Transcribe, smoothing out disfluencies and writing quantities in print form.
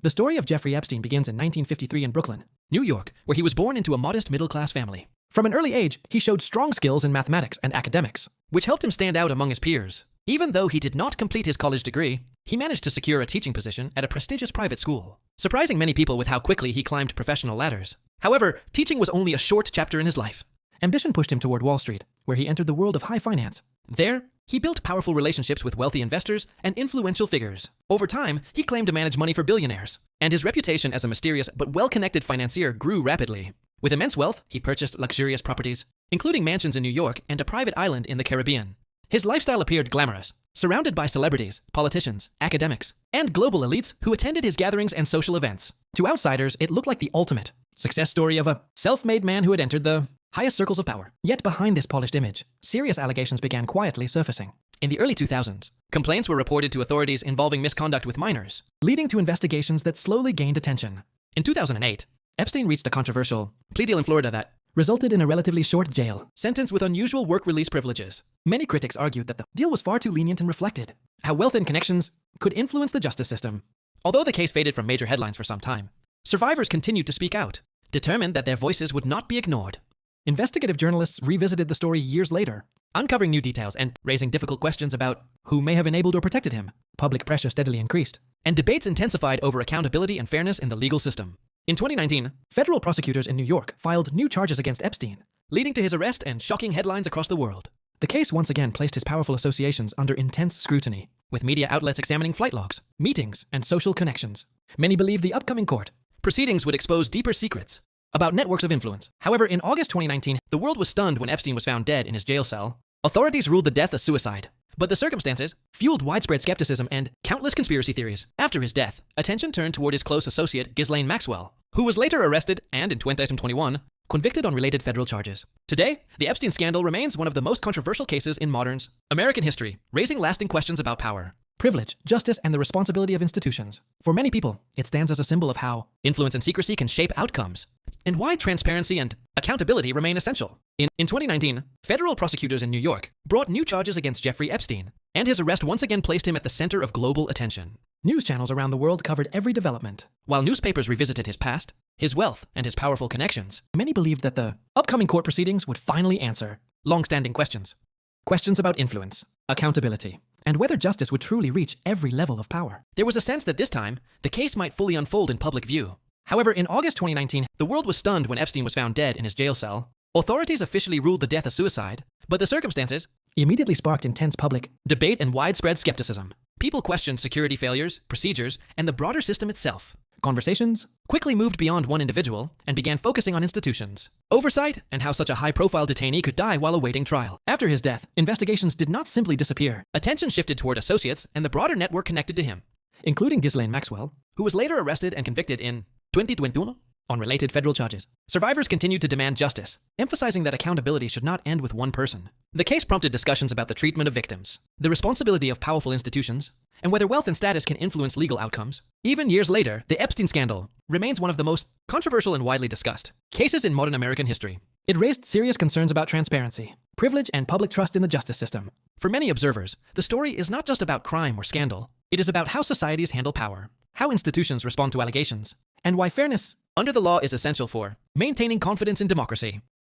The story of Jeffrey Epstein begins in 1953 in Brooklyn, New York, where he was born into a modest middle-class family. From an early age, he showed strong skills in mathematics and academics, which helped him stand out among his peers. Even though he did not complete his college degree, he managed to secure a teaching position at a prestigious private school, surprising many people with how quickly he climbed professional ladders. However, teaching was only a short chapter in his life. Ambition pushed him toward Wall Street, where he entered the world of high finance. There, he built powerful relationships with wealthy investors and influential figures. Over time, he claimed to manage money for billionaires, and his reputation as a mysterious but well-connected financier grew rapidly. With immense wealth, he purchased luxurious properties, including mansions in New York and a private island in the Caribbean. His lifestyle appeared glamorous, surrounded by celebrities, politicians, academics, and global elites who attended his gatherings and social events. To outsiders, it looked like the ultimate success story of a self-made man who had entered the highest circles of power. Yet behind this polished image, serious allegations began quietly surfacing. In the early 2000s, complaints were reported to authorities involving misconduct with minors, leading to investigations that slowly gained attention. In 2008, Epstein reached a controversial plea deal in Florida that resulted in a relatively short jail sentence with unusual work release privileges. Many critics argued that the deal was far too lenient and reflected how wealth and connections could influence the justice system. Although the case faded from major headlines for some time, survivors continued to speak out, determined that their voices would not be ignored. Investigative journalists revisited the story years later, uncovering new details and raising difficult questions about who may have enabled or protected him. Public pressure steadily increased, and debates intensified over accountability and fairness in the legal system. In 2019, federal prosecutors in New York filed new charges against Epstein, leading to his arrest and shocking headlines across the world. The case once again placed his powerful associations under intense scrutiny, with media outlets examining flight logs, meetings, and social connections. Many believed the upcoming court proceedings would expose deeper secrets about networks of influence. However, in August 2019, the world was stunned when Epstein was found dead in his jail cell. Authorities ruled the death a suicide, but the circumstances fueled widespread skepticism and countless conspiracy theories. After his death, attention turned toward his close associate Ghislaine Maxwell, who was later arrested and, in 2021, convicted on related federal charges. Today, the Epstein scandal remains one of the most controversial cases in modern American history, raising lasting questions about power, privilege, justice, and the responsibility of institutions. For many people, it stands as a symbol of how influence and secrecy can shape outcomes, and why transparency and accountability remain essential. In 2019, federal prosecutors in New York brought new charges against Jeffrey Epstein, and his arrest once again placed him at the center of global attention. News channels around the world covered every development, while newspapers revisited his past, his wealth, and his powerful connections. Many believed that the upcoming court proceedings would finally answer long-standing questions. Questions about influence, accountability, and whether justice would truly reach every level of power. There was a sense that this time, the case might fully unfold in public view. However, in August 2019, the world was stunned when Epstein was found dead in his jail cell. Authorities officially ruled the death a suicide, but the circumstances immediately sparked intense public debate and widespread skepticism. People questioned security failures, procedures, and the broader system itself. Conversations quickly moved beyond one individual and began focusing on institutions, oversight, and how such a high-profile detainee could die while awaiting trial. After his death, investigations did not simply disappear. Attention shifted toward associates and the broader network connected to him, including Ghislaine Maxwell, who was later arrested and convicted in 2021 on related federal charges. Survivors continued to demand justice, emphasizing that accountability should not end with one person. The case prompted discussions about the treatment of victims, the responsibility of powerful institutions, and whether wealth and status can influence legal outcomes. Even years later, the Epstein scandal remains one of the most controversial and widely discussed cases in modern American history. It raised serious concerns about transparency, privilege, and public trust in the justice system. For many observers, the story is not just about crime or scandal. It is about how societies handle power, how institutions respond to allegations, and why fairness under the law is essential for maintaining confidence in democracy.